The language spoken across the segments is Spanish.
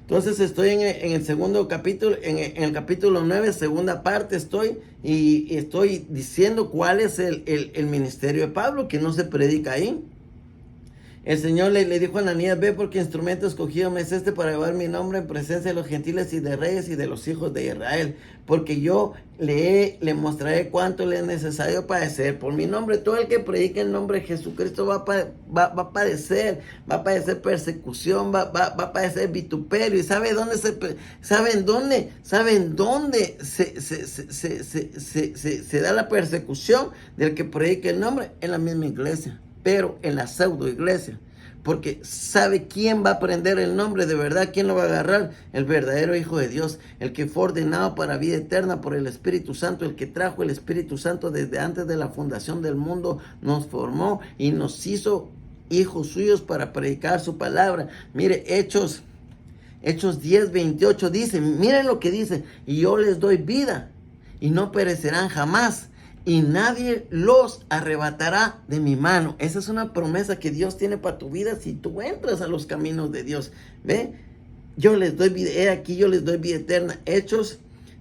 Entonces estoy en el segundo capítulo, en el capítulo 9, segunda parte estoy, y estoy diciendo cuál es el ministerio de Pablo, que no se predica ahí. El Señor le dijo a Ananías: ve, porque instrumento escogido me es este para llevar mi nombre en presencia de los gentiles y de reyes y de los hijos de Israel, porque yo le mostraré cuánto le es necesario padecer por mi nombre. Todo el que predique el nombre de Jesucristo va a padecer persecución, va a padecer vituperio. ¿Y saben dónde se da la persecución del que predique el nombre? En la misma iglesia, pero en la pseudo iglesia. Porque sabe quién va a aprender el nombre de verdad, quién lo va a agarrar: el verdadero Hijo de Dios, el que fue ordenado para vida eterna por el Espíritu Santo, el que trajo el Espíritu Santo desde antes de la fundación del mundo, nos formó y nos hizo hijos suyos para predicar su palabra. Mire, Hechos 10:28 dice, miren lo que dice: y yo les doy vida y no perecerán jamás, y nadie los arrebatará de mi mano. Esa es una promesa que Dios tiene para tu vida si tú entras a los caminos de Dios. ¿Ve? Yo les doy vida, aquí yo les doy vida eterna. Hechos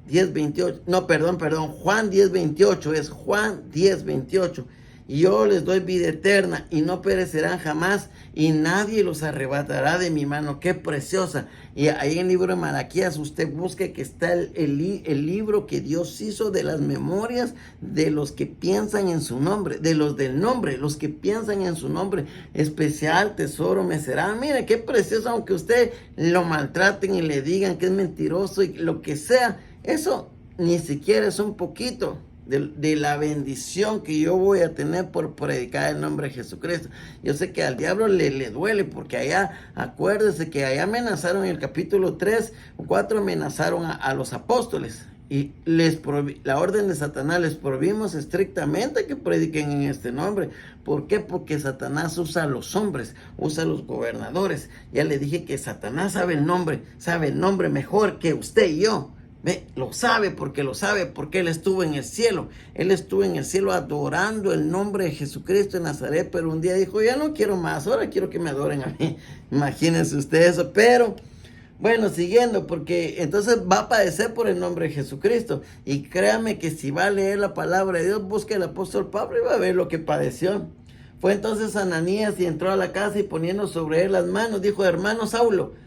10:28, no, perdón, Juan 10:28, es Juan 10:28. Y yo les doy vida eterna y no perecerán jamás, y nadie los arrebatará de mi mano. Qué preciosa. Y ahí en el libro de Malaquías usted busque que está el libro que Dios hizo de las memorias de los que piensan en su nombre, de los del nombre, los que piensan en su nombre. Especial tesoro me será. Mire, qué precioso, aunque usted lo maltraten y le digan que es mentiroso y lo que sea, eso ni siquiera es un poquito de la bendición que yo voy a tener por predicar el nombre de Jesucristo. Yo sé que al diablo le duele, porque allá, acuérdese que allá amenazaron en el capítulo 3 o 4, amenazaron a los apóstoles. Y la orden de Satanás: les prohibimos estrictamente que prediquen en este nombre. ¿Por qué? Porque Satanás usa a los hombres, usa a los gobernadores. Ya le dije que Satanás sabe el nombre mejor que usted y yo. ¿Ve? Lo sabe porque él estuvo en el cielo. Él estuvo en el cielo adorando el nombre de Jesucristo en Nazaret, pero un día dijo: ya no quiero más, ahora quiero que me adoren a mí. Imagínense ustedes eso. Pero bueno, siguiendo, porque entonces va a padecer por el nombre de Jesucristo. Y créame que si va a leer la palabra de Dios, busque al apóstol Pablo y va a ver lo que padeció. Fue entonces Ananías y entró a la casa, y poniendo sobre él las manos, dijo: hermano Saulo,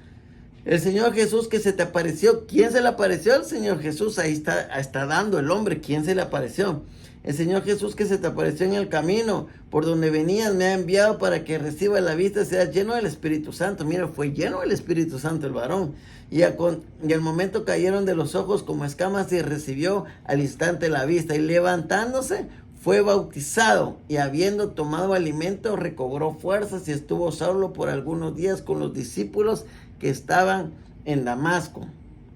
el Señor Jesús que se te apareció. ¿Quién se le apareció? El Señor Jesús. Ahí está dando el hombre quién se le apareció. El Señor Jesús que se te apareció en el camino por donde venías me ha enviado para que reciba la vista y seas lleno del Espíritu Santo. Mira, fue lleno del Espíritu Santo el varón. Y al momento cayeron de los ojos como escamas, y recibió al instante la vista. Y levantándose, fue bautizado, y habiendo tomado alimento, recobró fuerzas, y estuvo Saulo por algunos días con los discípulos que estaban en Damasco.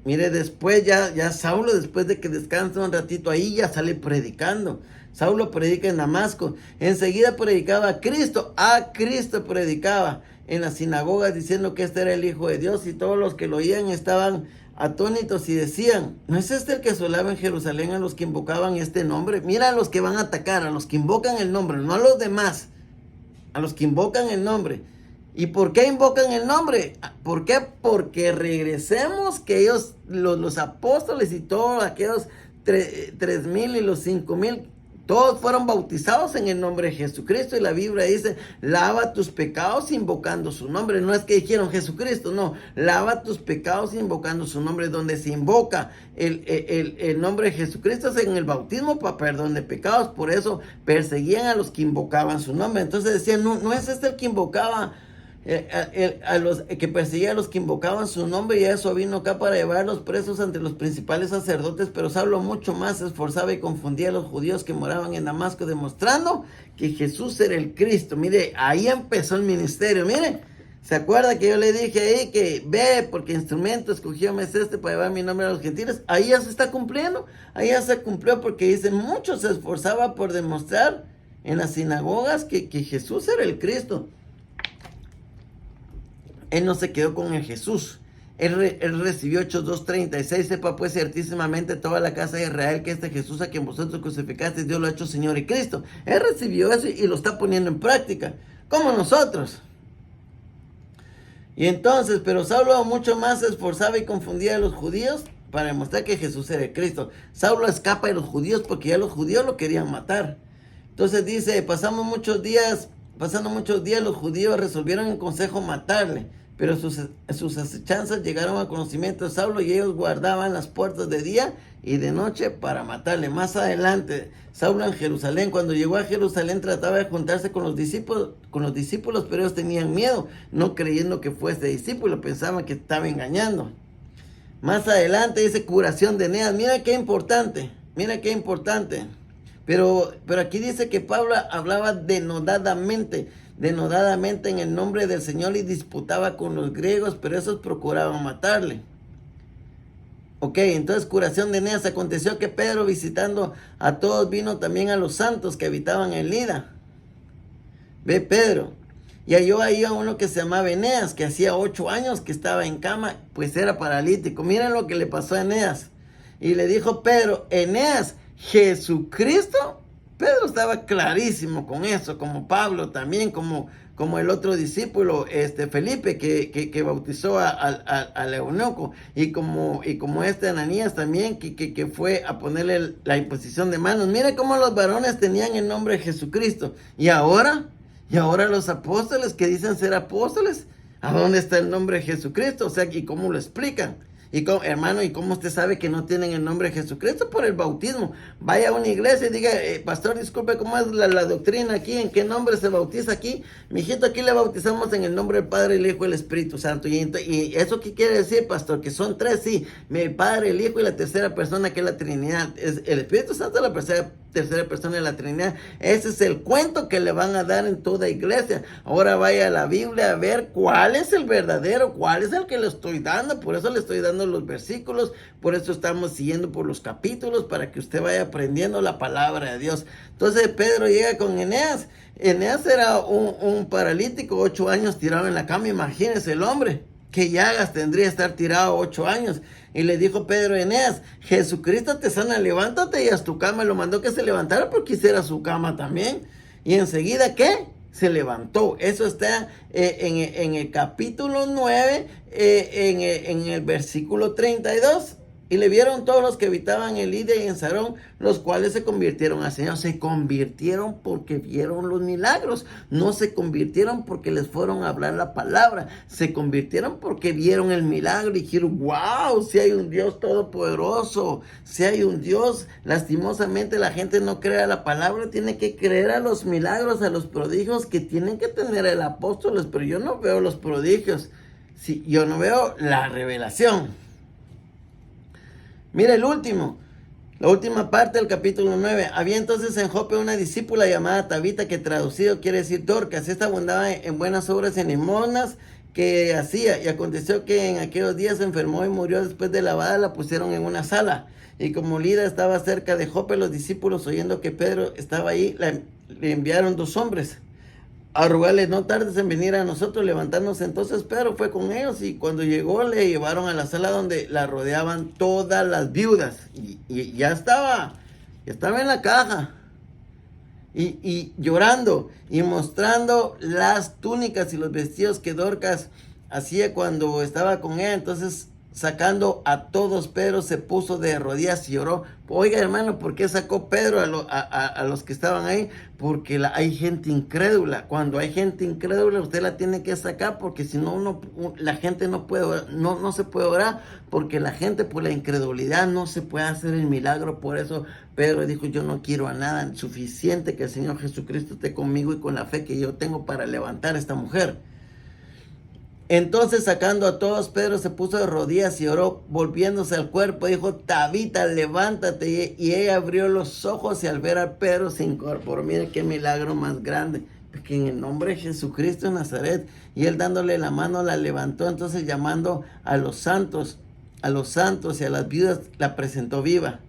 Mire, después ya Saulo, después de que descansa un ratito ahí, ya sale predicando. Saulo predica en Damasco. Enseguida predicaba a Cristo predicaba en las sinagogas, diciendo que este era el Hijo de Dios, y todos los que lo oían estaban atónitos y decían: ¿no es este el que asolaba en Jerusalén a los que invocaban este nombre? Mira a los que van a atacar, a los que invocan el nombre, no a los demás, a los que invocan el nombre. ¿Y por qué invocan el nombre? ¿Por qué? Porque regresemos que ellos, los apóstoles y todos aquellos 3,000 y los 5,000, todos fueron bautizados en el nombre de Jesucristo. Y la Biblia dice: lava tus pecados invocando su nombre. No es que dijeron Jesucristo, no. Lava tus pecados invocando su nombre. Donde se invoca el nombre de Jesucristo es en el bautismo para perdón de pecados. Por eso perseguían a los que invocaban su nombre. Entonces decían: no es este el que invocaba, a los que perseguía a los que invocaban su nombre. Y eso vino acá para llevarlos presos ante los principales sacerdotes. Pero Saulo mucho más se esforzaba y confundía a los judíos que moraban en Damasco, demostrando que Jesús era el Cristo. Mire, ahí empezó el ministerio. Mire, ¿se acuerda que yo le dije ahí que ve, porque instrumento escogió me es este para llevar mi nombre a los gentiles? Ahí ya se está cumpliendo. Ahí ya se cumplió, porque dice: mucho se esforzaba por demostrar en las sinagogas que Jesús era el Cristo. Él no se quedó con el Jesús. Él recibió Hechos 2:36. Sepa pues ciertísimamente toda la casa de Israel que este Jesús a quien vosotros crucificasteis, Dios lo ha hecho Señor y Cristo. Él recibió eso y lo está poniendo en práctica, como nosotros. Y entonces, pero Saulo mucho más se esforzaba y confundía a los judíos para demostrar que Jesús era el Cristo. Saulo escapa de los judíos porque ya los judíos lo querían matar. Entonces dice, pasando muchos días, los judíos resolvieron en consejo matarle. Pero sus acechanzas llegaron al conocimiento de Saulo y ellos guardaban las puertas de día y de noche para matarle. Más adelante, Saulo en Jerusalén, cuando llegó a Jerusalén, trataba de juntarse con los discípulos, pero ellos tenían miedo, no creyendo que fuese discípulo, pensaban que estaba engañando. Más adelante dice curación de Eneas. Mira qué importante. Pero aquí dice que Pablo hablaba denodadamente en el nombre del Señor y disputaba con los griegos, pero esos procuraban matarle. Ok, entonces curación de Eneas. Aconteció que Pedro, visitando a todos, vino también a los santos que habitaban en Lida. Ve Pedro. Y halló ahí a uno que se llamaba Eneas, que hacía 8 años que estaba en cama, pues era paralítico. Miren lo que le pasó a Eneas. Y le dijo Pedro, Eneas, Jesucristo. Pedro estaba clarísimo con eso, como Pablo también, como el otro discípulo, Felipe, que bautizó al eunuco, y como Ananías también, que fue a ponerle la imposición de manos. Mire cómo los varones tenían el nombre de Jesucristo. Y ahora los apóstoles que dicen ser apóstoles, ¿a dónde está el nombre de Jesucristo? O sea, ¿y cómo lo explican? Hermano, ¿y cómo usted sabe que no tienen el nombre de Jesucristo? Por el bautismo. Vaya a una iglesia y diga, pastor, disculpe, ¿cómo es la doctrina aquí? ¿En qué nombre se bautiza aquí? Mijito, aquí le bautizamos en el nombre del Padre, el Hijo y el Espíritu Santo. ¿Y eso qué quiere decir, pastor? Que son 3, sí. El Padre, el Hijo y la tercera persona, que es la Trinidad. El Espíritu Santo es la tercera persona de la Trinidad. Ese es el cuento que le van a dar en toda iglesia. Ahora vaya a la Biblia a ver cuál es el verdadero, cuál es el que le estoy dando. Por eso le estoy dando los versículos, por eso estamos siguiendo por los capítulos, para que usted vaya aprendiendo la palabra de Dios. Entonces Pedro llega con Eneas. Eneas era un paralítico, 8 años tirado en la cama. Imagínese el hombre, qué llagas tendría estar tirado 8 años. Y le dijo Pedro a Eneas, Jesucristo te sana, levántate y haz tu cama. Lo mandó que se levantara porque hiciera su cama también. Y enseguida, ¿qué? Se levantó. Eso está en el capítulo 9, en el versículo 32. Y le vieron todos los que habitaban en Lidia y en Sarón, los cuales se convirtieron al Señor. Se convirtieron porque vieron los milagros. No se convirtieron porque les fueron a hablar la palabra. Se convirtieron porque vieron el milagro y dijeron, wow, si hay un Dios todopoderoso, si hay un Dios. Lastimosamente la gente no cree a la palabra, tiene que creer a los milagros, a los prodigios que tienen que tener el apóstoles. Pero yo no veo los prodigios, sí, yo no veo la revelación. Mira la última parte del capítulo 9. Había entonces en Jope una discípula llamada Tabita, que traducido quiere decir Dorcas. Esta abundaba en buenas obras y limosnas que hacía. Y aconteció que en aquellos días se enfermó y murió. Después de lavada la pusieron en una sala. Y como Lida estaba cerca de Jope, los discípulos, oyendo que Pedro estaba ahí, le enviaron 2 hombres a rogarle, no tardes en venir a nosotros, levantarnos. Entonces Pedro fue con ellos, y cuando llegó le llevaron a la sala donde la rodeaban todas las viudas, y ya estaba en la caja, y llorando y mostrando las túnicas y los vestidos que Dorcas hacía cuando estaba con ella. Entonces, sacando a todos, Pedro se puso de rodillas y lloró. Oiga, hermano, ¿por qué sacó Pedro a los que estaban ahí? Porque hay gente incrédula. Cuando hay gente incrédula, usted la tiene que sacar, porque si no, la gente no se puede orar, porque la gente, por la incredulidad, no se puede hacer el milagro. Por eso Pedro dijo, yo no quiero a nada, suficiente que el Señor Jesucristo esté conmigo y con la fe que yo tengo para levantar a esta mujer. Entonces, sacando a todos, Pedro se puso de rodillas y oró, volviéndose al cuerpo, dijo, Tabita, levántate. Y ella abrió los ojos, y al ver a Pedro se incorporó. Miren qué milagro más grande, que en el nombre de Jesucristo de Nazaret. Y él, dándole la mano, la levantó. Entonces, llamando a los santos y a las viudas, la presentó viva.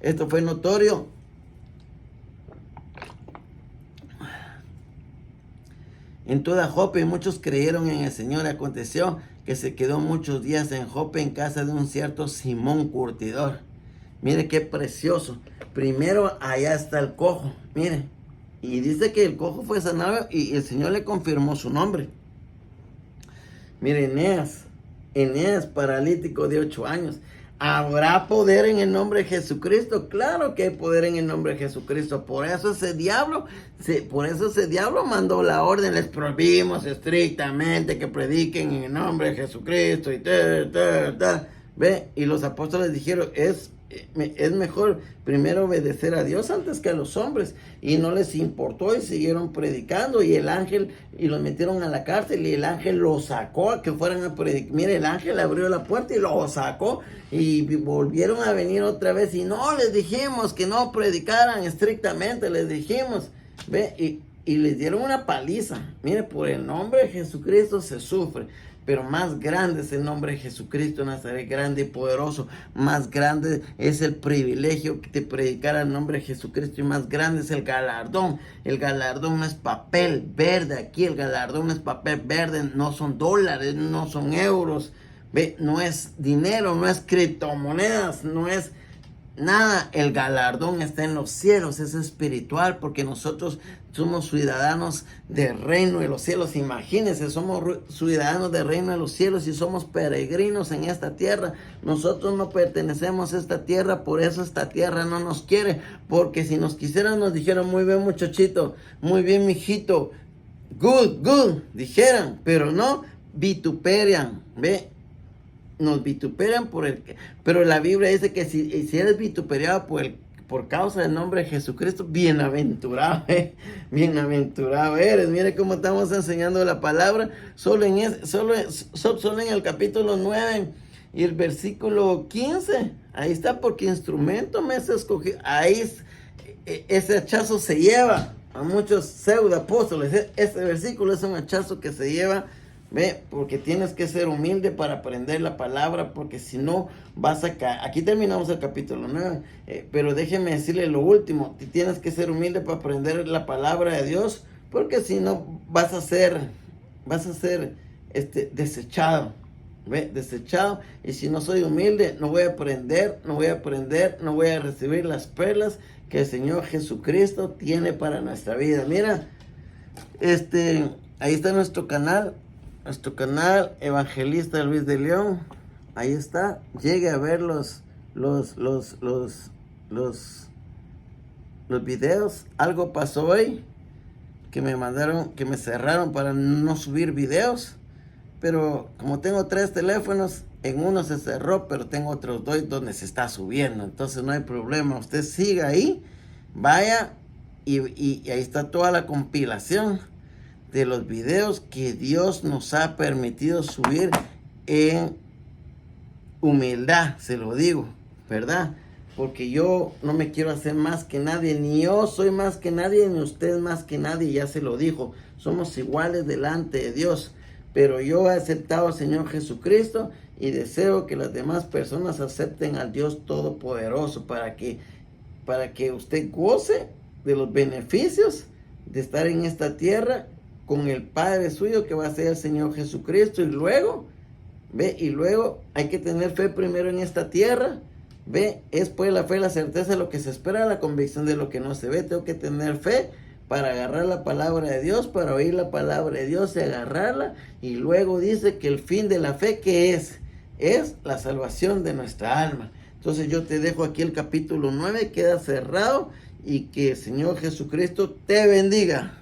Esto fue notorio en toda Jope, y muchos creyeron en el Señor. Aconteció que se quedó muchos días en Jope, en casa de un cierto Simón curtidor. Mire qué precioso. Primero, allá está el cojo, mire. Y dice que el cojo fue sanado, y el Señor le confirmó su nombre. Mire, Eneas, paralítico de 8 años. ¿Habrá poder en el nombre de Jesucristo? Claro que hay poder en el nombre de Jesucristo. Por eso ese diablo mandó la orden. Les prohibimos estrictamente que prediquen en el nombre de Jesucristo y ¿Ve? Y los apóstoles dijeron, es mejor primero obedecer a Dios antes que a los hombres. Y no les importó y siguieron predicando. Y el ángel, y los metieron a la cárcel y el ángel los sacó a que fueran a predicar. Mire, el ángel abrió la puerta y los sacó. Y volvieron a venir otra vez. Y no, les dijimos que no predicaran estrictamente, les dijimos. ¿Ve? Y les dieron una paliza. Mire, por el nombre de Jesucristo se sufre. Pero más grande es el nombre de Jesucristo Nazaret, grande y poderoso. Más grande es el privilegio de predicar el nombre de Jesucristo y más grande es el galardón. El galardón no es papel verde aquí, el galardón no es papel verde, no son dólares, no son euros. ¿Ve? No es dinero, no es criptomonedas, no es nada. El galardón está en los cielos, es espiritual, porque nosotros somos ciudadanos del reino de los cielos. Imagínense, somos ciudadanos del reino de los cielos y somos peregrinos en esta tierra. Nosotros no pertenecemos a esta tierra, por eso esta tierra no nos quiere, porque si nos quisieran nos dijeran, muy bien muchachito, muy bien mijito, good, dijeran, pero no, vituperian, ¿ve? Nos vituperan pero la Biblia dice que si eres vituperiado por causa del nombre de Jesucristo, bienaventurado, bienaventurado eres. Mire cómo estamos enseñando la palabra, solo en el capítulo 9 y el versículo 15, ahí está, porque instrumento me has escogido. Ahí ese hachazo se lleva a muchos pseudo apóstoles. Ese versículo es un hachazo que se lleva. Ve, porque tienes que ser humilde para aprender la palabra, porque si no vas a caer. Aquí terminamos el capítulo 9, pero déjeme decirle lo último, tienes que ser humilde para aprender la palabra de Dios, porque si no vas a ser desechado, ¿ve? Desechado, y si no soy humilde, no voy a aprender, no voy a recibir las perlas que el Señor Jesucristo tiene para nuestra vida. Mira, ahí está nuestro canal, Evangelista Luis de León. Ahí está. Llegue a ver los videos. Algo pasó hoy que me cerraron para no subir videos. Pero como tengo 3 teléfonos, en uno se cerró, pero tengo otros 2 donde se está subiendo. Entonces no hay problema. Usted siga ahí, vaya y ahí está toda la compilación de los videos que Dios nos ha permitido subir en humildad, se lo digo, ¿verdad? Porque yo no me quiero hacer más que nadie, ni yo soy más que nadie, ni usted más que nadie, ya se lo dijo, somos iguales delante de Dios, pero yo he aceptado al Señor Jesucristo y deseo que las demás personas acepten al Dios Todopoderoso para que usted goce de los beneficios de estar en esta tierra con el Padre suyo, que va a ser el Señor Jesucristo. Y luego hay que tener fe primero en esta tierra. Es pues la fe, la certeza de lo que se espera, la convicción de lo que no se ve. Tengo que tener fe para agarrar la palabra de Dios, para oír la palabra de Dios y agarrarla. Y luego dice que el fin de la fe, ¿qué es? Es la salvación de nuestra alma. Entonces yo te dejo aquí el capítulo 9, queda cerrado, y que el Señor Jesucristo te bendiga.